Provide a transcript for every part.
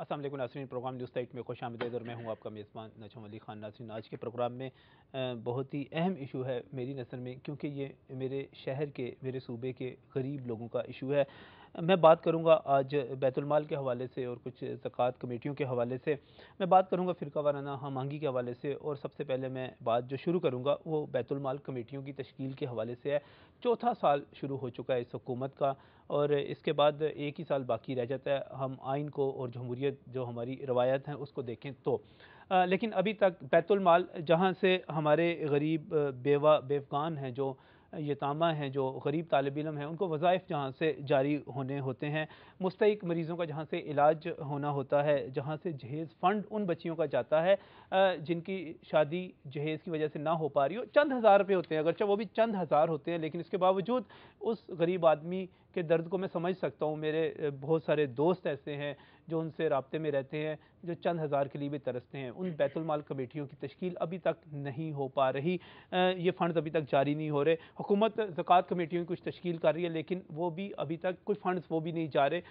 अस्सलाम वालेकुम नाज़रीन, प्रोग्राम न्यूज़ टाइट में खुशामदीद और मैं हूं आपका मेज़बान नजम अली खान। नाज़रीन, आज के प्रोग्राम में बहुत ही अहम इशू है मेरी नज़र में, क्योंकि ये मेरे शहर के, मेरे सूबे के गरीब लोगों का इशू है। मैं बात करूंगा आज बैतुल-माल के हवाले से और कुछ ज़कात कमेटियों के हवाले से। मैं बात करूंगा फ़िरका वाराना हम आहंगी के हवाले से, और सबसे पहले मैं बात जो शुरू करूंगा वो बैतुल-माल कमेटियों की तश्कील के हवाले से है। चौथा साल शुरू हो चुका है इस हुकूमत का, और इसके बाद एक ही साल बाकी रह जाता है हम आइन को और जमहूरियत जो हमारी रवायत हैं उसको देखें तो। लेकिन अभी तक बैतुल माल, जहाँ से हमारे गरीब बेवकान हैं, जो यतामा हैं, जो गरीब तालिब इल्म हैं, उनको वज़ाइफ जहाँ से जारी होने होते हैं, मुस्तहिक मरीज़ों का जहाँ से इलाज होना होता है, जहाँ से जहेज़ फ़ंड उन बच्चियों का जाता है जिनकी शादी जहेज़ की वजह से ना हो पा रही हो। चंद हज़ार रुपये होते हैं, अगरचे वो भी चंद हज़ार होते हैं, लेकिन इसके बावजूद उस गरीब आदमी के दर्द को मैं समझ सकता हूँ। मेरे बहुत सारे दोस्त ऐसे हैं जो उनसे राब्ते में रहते हैं, जो चंद हज़ार के लिए भी तरसते हैं। उन बैतुल माल कमेटियों की तश्कील अभी तक नहीं हो पा रही, ये फ़ंड्स अभी तक जारी नहीं हो रहे। हुकूमत ज़कात कमेटियों की कुछ तश्कील कर रही है, लेकिन वो भी अभी तक कुछ फ़ंड्स वो भी नहीं जा रहे।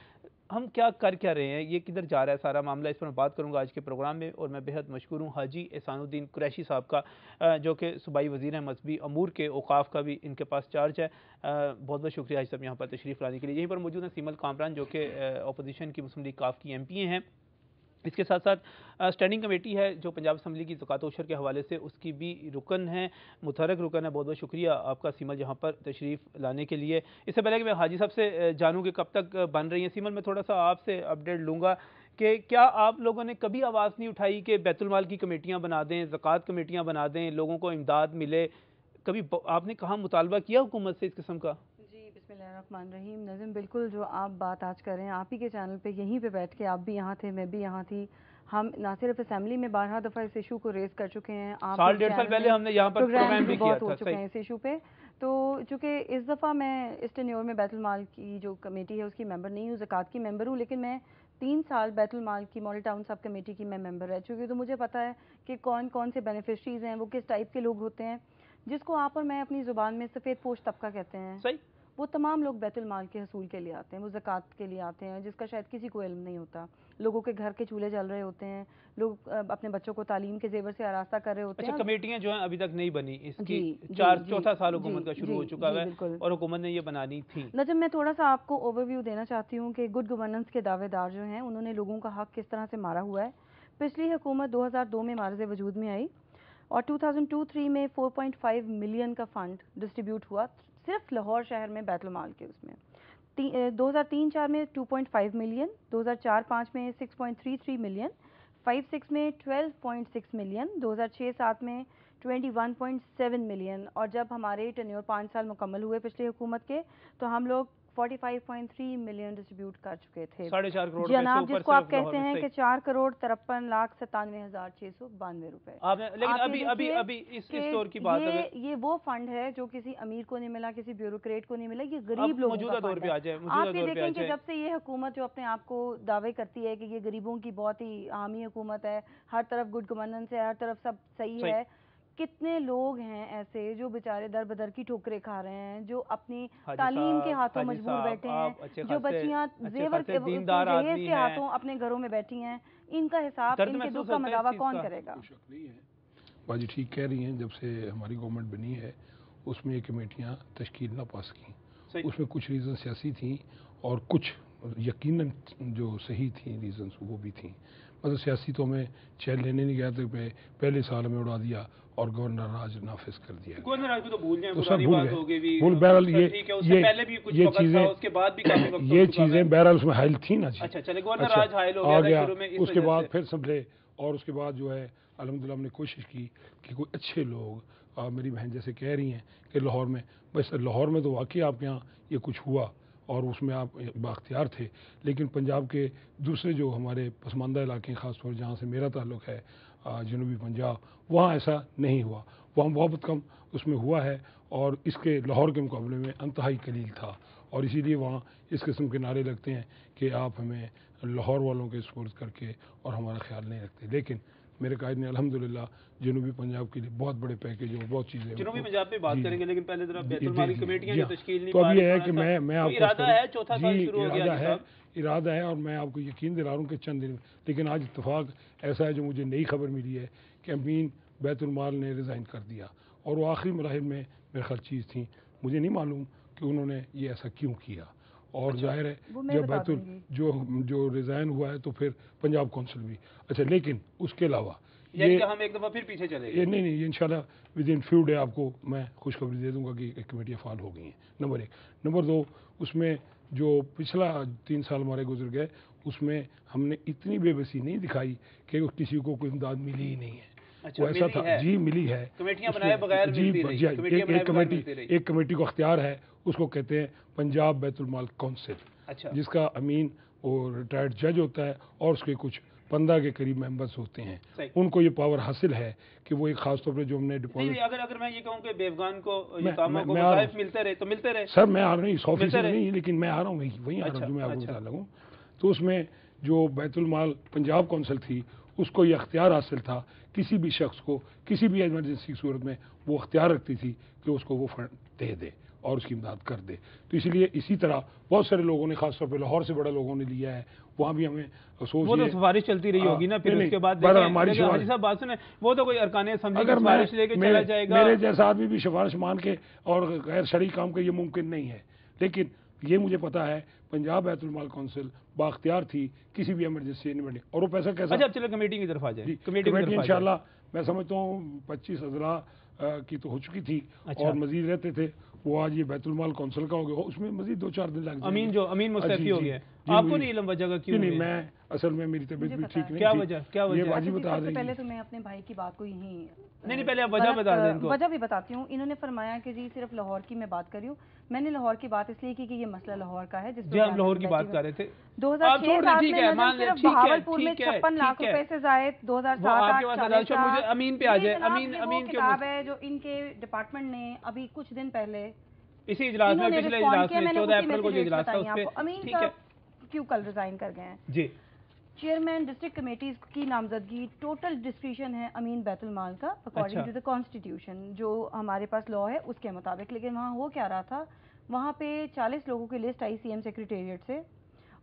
हम क्या रहे हैं, ये किधर जा रहा है सारा मामला, इस पर मैं बात करूंगा आज के प्रोग्राम में। और मैं बेहद मशकूर हूँ हाजी एहसानुद्दीन कुरैशी साहब का, जो कि सूबाई वज़ीर हैं मजहबी अमूर के, औकाफ का भी इनके पास चार्ज है। बहुत बहुत शुक्रिया हाजी साहब यहाँ पर तशरीफ़ लाने के लिए। यहीं पर मौजूद हैं सीमल कामरान, जो कि अपोजिशन की मुस्लिम लीग काफ की MP हैं। इसके साथ साथ स्टैंडिंग कमेटी है जो पंजाब असम्बली की ज़कात उशर के हवाले से, उसकी भी रुकन है, मुतहरक रुकन है। बहुत बहुत शुक्रिया आपका सीमल यहाँ पर तशरीफ़ लाने के लिए। इससे पहले कि मैं हाजी साहब से जानूँ कि कब तक बन रही है, सीमल मैं थोड़ा सा आपसे अपडेट लूँगा कि क्या आप लोगों ने कभी आवाज़ नहीं उठाई कि बैतुल माल की कमेटियाँ बना दें, ज़कात कमेटियाँ बना दें, लोगों को इमदाद मिले? कभी आपने कहाँ मुतालबा किया हुकूमत से इस किस्म का? जी, बिस्मिल्लाहिर्रहमानिर्रहीम। नज़ीम, बिल्कुल जो आप बात आज कर रहे हैं, आप ही के चैनल पे यहीं पे बैठ के, आप भी यहाँ थे, मैं भी यहाँ थी, हम ना सिर्फ असेंबली में 12 दफ़ा इस इशू को रेज़ कर चुके हैं, आप साल डेढ़ साल पहले हमने यहाँ पर प्रोग्राम भी किया बहुत हो था। चुके हैं इस इशू पे। तो चूँकि इस दफ़ा मैं इस टेन्योर में बैतुल माल की जो कमेटी है उसकी मेंबर नहीं हूँ, ज़कात की मेंबर हूँ, लेकिन मैं 3 साल बैतुल माल की मॉडल टाउन सब कमेटी की मैं मेंबर रह चुकी हूँ। तो मुझे पता है कि कौन कौन से बेनिफिशरीज़ हैं, वो किस टाइप के लोग होते हैं, जिसको आप और मैं अपनी ज़ुबान में सफ़ेद पोश तबका कहते हैं। सही। वो तमाम लोग बैतुल माल के हसूल के लिए आते हैं, वो ज़कात के लिए आते हैं, जिसका शायद किसी को इल्म नहीं होता। लोगों के घर के चूल्हे जल रहे होते हैं, लोग अपने बच्चों को तालीम के जेवर से आरास्ता कर रहे होते अच्छा, हैं। कमेटियां जो हैं अभी तक नहीं बनी, इसकी जी जी जी चौथा साल जी हुकूमत का शुरू जी हो चुका जी है बिल्कुल। और हुकूमत ने ये बनानी थी। नजम, मैं थोड़ा सा आपको ओवरव्यू देना चाहती हूँ कि गुड गवर्नेंस के दावेदार जो हैं उन्होंने लोगों का हक किस तरह से मारा हुआ है। पिछली हुकूमत 2002 में मार्ज़ वजूद में आई और 2002-03 में 4.5 मिलियन का फ़ंड डिस्ट्रीब्यूट हुआ सिर्फ लाहौर शहर में बैतुल माल के। उसमें 2003-04 में 2.5 मिलियन, 2004-05 में 6.33 मिलियन, 5-6 में 12.6 मिलियन, 2006-07 में 21.7 मिलियन, और जब हमारे टेन्योर 5 साल मुकम्मल हुए पिछली हुकूमत के, तो हम लोग 45.3 मिलियन डिस्ट्रीब्यूट कर चुके थे। 4.5 करोड़ रुपए से जनाब, ऊपर जिसको आप सिर्फ लाहौर कहते में। हैं सही। कि 4,53,97,692 रुपए। आपने, लेकिन आप ये अभी अभी देखिए अभी कि इस दौर की बात अगर ये वो फंड है जो किसी अमीर को नहीं मिला, किसी ब्यूरोक्रेट को नहीं मिला, ये अब गरीब लोगों का मौजूदा दौर फंड पे है। आ जाए, मौजूदा आप ये दौर पे आ देखें कि जाए। जब से ये हुकूमत जो अपने आप को दावे करती है कि ये गरीबों की बहुत ही हामी हुकूमत है, हर तरफ गुड गवर्नेंस है, हर तरफ सब सही सही। है, कितने लोग हैं ऐसे जो बेचारे दर बदर की ठोकरें खा रहे हैं, जो अपनी तालीम के हाथों हाजी मजबूर साहब, बैठे हैं, आप अच्छे जो बच्चियां जेवर खासे दीनदार जहेज आदमी के हैं। हाथों अपने घरों में बैठी हैं। इनका हिसाब, दर्द इनके महसूस दुख का होता है इस मदावा चीज़ कौन का। करेगा? कोई शक नहीं है, बाजी ठीक कह रही हैं। जब से हमारी गवर्नमेंट बनी है उसमें ये कमेटियाँ तश्कील ना पास की, उसमें कुछ रीज़न सियासी थी और कुछ यकीनन जो सही थी रीज़न्स वो भी थी। मतलब सियासी तो हमें चैन लेने नहीं गया, तो पहले साल में उड़ा दिया और गवर्नर राज नाफिज कर दिया। गवर्नर राज को तो भूल जाएं, तो सब पुरानी भूल बात गए, हो गई। भूल बहरहाल ये पहले भी कुछ वक्त था, उसके बाद भी काफी वक्त ये हो चुका है। चीज़ें बहरहाल उसमें हाइल थी ना जी। अच्छा, चले गवर्नर राज हाइल हो आ गया था गया, शुरू में, इस उसके वजह बाद से। फिर संभले और उसके बाद जो है अल्हम्दुलिल्लाह हमने कोशिश की कि कोई अच्छे लोग, मेरी बहन जैसे कह रही हैं कि लाहौर में, बस लाहौर में तो वाकई आपके यहाँ ये कुछ हुआ और उसमें आप बाख्तियार थे, लेकिन पंजाब के दूसरे जो हमारे पसमानदा इलाके, ख़ासतौर जहाँ से मेरा ताल्लुक़ है जनूबी पंजाब, वहाँ ऐसा नहीं हुआ, वहाँ बहुत कम उसमें हुआ है और इसके लाहौर के मुकाबले में इंतहाई कलील था। और इसीलिए वहाँ इस किस्म के नारे लगते हैं कि आप हमें लाहौर वालों के सुपुर्द करके और हमारा ख्याल नहीं रखते। लेकिन मेरे कायद ने अल्हम्दुलिल्लाह जनूबी पंजाब के लिए बहुत बड़े पैकेज और बहुत चीज़ें जनूबी पंजाब पे बात करेंगे, लेकिन पहले जरा बैतुल माल की कमेटियां जो तश्कील नहीं तो पा अब ये रही, है कि मैं आपको इरादा है, चौथा साल शुरू हो गया है, इरादा है, और मैं आपको यकीन दिला रहा हूँ कि चंद दिन, लेकिन आज इत्तेफाक ऐसा है जो मुझे नई खबर मिली है कि अमीन बैतुल माल ने रिज़ाइन कर दिया, और वो आखिरी मराहिल में मेरे ख्याल चीज़ थी, मुझे नहीं मालूम कि उन्होंने ये ऐसा क्यों किया। और जाहिर है जब बैतुल जो रिज़ाइन हुआ है तो फिर पंजाब कौंसिल भी अच्छा, लेकिन उसके अलावा ये हम एक दफ़ा फिर पीछे चले ये नहीं ये इंशाल्लाह विद इन फ्यू डे आपको मैं खुशखबरी दे दूंगा कि कमेटियाँ फाल हो गई हैं, नंबर 1। नंबर 2, उसमें जो पिछला 3 साल हमारे गुजर गए उसमें हमने इतनी बेबसी नहीं दिखाई कि किसी को कोई इमदाद मिली ही नहीं है। अच्छा, वो ऐसा था जी, मिली है, कमेटियां बनाए बगैर मिलती रही, एक कमेटी को अख्तियार है, उसको कहते हैं पंजाब बैतुल माल काउंसिल, अच्छा, जिसका अमीन वो रिटायर्ड जज होता है और उसके कुछ 15 के करीब मेंबर्स होते हैं। उनको ये पावर हासिल है कि वो एक खास तौर पर जो हमने डिपॉजिट, अगर मैं ये कहूँ कि बेफगान को वज़ाइफ मिलते रहे तो मिलते रहे सर, मैं आ रहा नहीं 100% नहीं, लेकिन मैं आ रहा हूँ वहीं आ रहा हूँ जो मैं आपको बता लगूँ। तो उसमें जो बैतुल माल पंजाब कौंसिल थी उसको ये अख्तियार हासिल था, किसी भी शख्स को किसी भी इमरजेंसी की सूरत में वो अख्तियार रखती थी कि उसको वो फंड दे दे और उसकी इमदाद कर दे। तो इसलिए इसी तरह बहुत सारे लोगों ने, खासतौर पर लाहौर से बड़ा लोगों ने लिया है, वहाँ भी हमें वो तो सिफारिश चलती रही होगी ना, फिर उसके बाद हाजी साहब बात सुने, वो तो कोई अरकान असेंबली की सिफारिश लेके चला जाएगा। मेरे जैसा आदमी भी सिफारिश मान के और गैर शरई काम के ये मुमकिन नहीं है, लेकिन ये मुझे पता है पंजाब बैतुल माल काउंसिल बाख्तियार थी किसी भी इमरजेंसी निपटने, और वो पैसा कैसा। अच्छा चलो कमेटी की तरफ आ जाए। कमेटी इंशाल्लाह मैं समझता हूँ 25 अज़ला की तो हो चुकी थी, और मजीद रहते थे, वो आज ये बैतुल माल काउंसिल का हो गया, उसमें मजीद 2-4 दिन लग जाएंगे। अमीन मुस्तफी हो गया, आपको नहीं इल्म वजह का क्यों? नहीं, मैं असल में मेरी तबीयत भी ठीक नहीं, क्या वजह ये बाजी बता देंगे। पहले तो मैं अपने भाई की बात को यहीं नहीं पहले आप वजह बता दें इनको। वजह भी बताती हूँ। इन्होंने फरमाया कि जी सिर्फ लाहौर की मैं बात कर रही हूँ। मैंने लाहौर की बात इसलिए की कि ये मसला लाहौर का है, जिसमें हम लाहौर की बात कर रहे थे। 2006 बहावलपुर में 56 लाख रुपए से जायद, 2007 मुझे अमीन पे आ जाए। अमीन किताब है जो इनके डिपार्टमेंट ने अभी कुछ दिन पहले इसी इजलास में, पिछले इजलास में 14 अप्रैल को जो इजलास था उस पे अमीन साहब क्यों कल रिजाइन कर गए हैं जी। चेयरमैन डिस्ट्रिक्ट कमेटीज की नामजदगी टोटल डिस्क्रिशन है अमीन बैतुल माल का अकॉर्डिंग टू द कॉन्स्टिट्यूशन, जो हमारे पास लॉ है उसके मुताबिक। लेकिन वहाँ हो क्या रहा था, वहाँ पे 40 लोगों की लिस्ट आई सीएम सेक्रेटेरिएट से,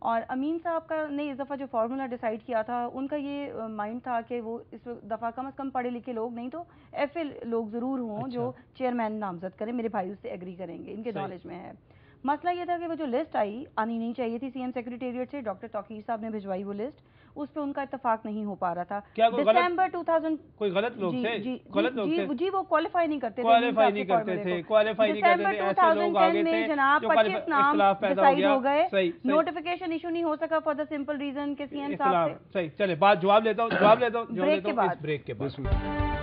और अमीन साहब का ने इस दफ़ा जो फार्मूला डिसाइड किया था, उनका ये माइंड था कि वो इस दफ़ा कम से कम पढ़े लिखे लोग नहीं तो एफए लोग ज़रूर हों जो चेयरमैन नामजद करें। मेरे भाई उससे एग्री करेंगे, इनके नॉलेज में है। मसला ये था कि वो जो लिस्ट आई आनी नहीं चाहिए थी सीएम सेक्रेटेरिएट से, डॉक्टर तौकीर साहब ने भिजवाई वो लिस्ट, उस पे उनका इत्तेफाक नहीं हो पा रहा था। दिसंबर 2000 कोई गलत लोग थे, जी वो क्वालिफाई नहीं करते थे, ऐसे लोग आगे थे जनाब 25 नाम डिसाइड हो गए, नोटिफिकेशन इशू नहीं हो सका फॉर द सिंपल रीजन के सीएम साहब। सही, चले बात जवाब लेता हूँ ब्रेक के बाद।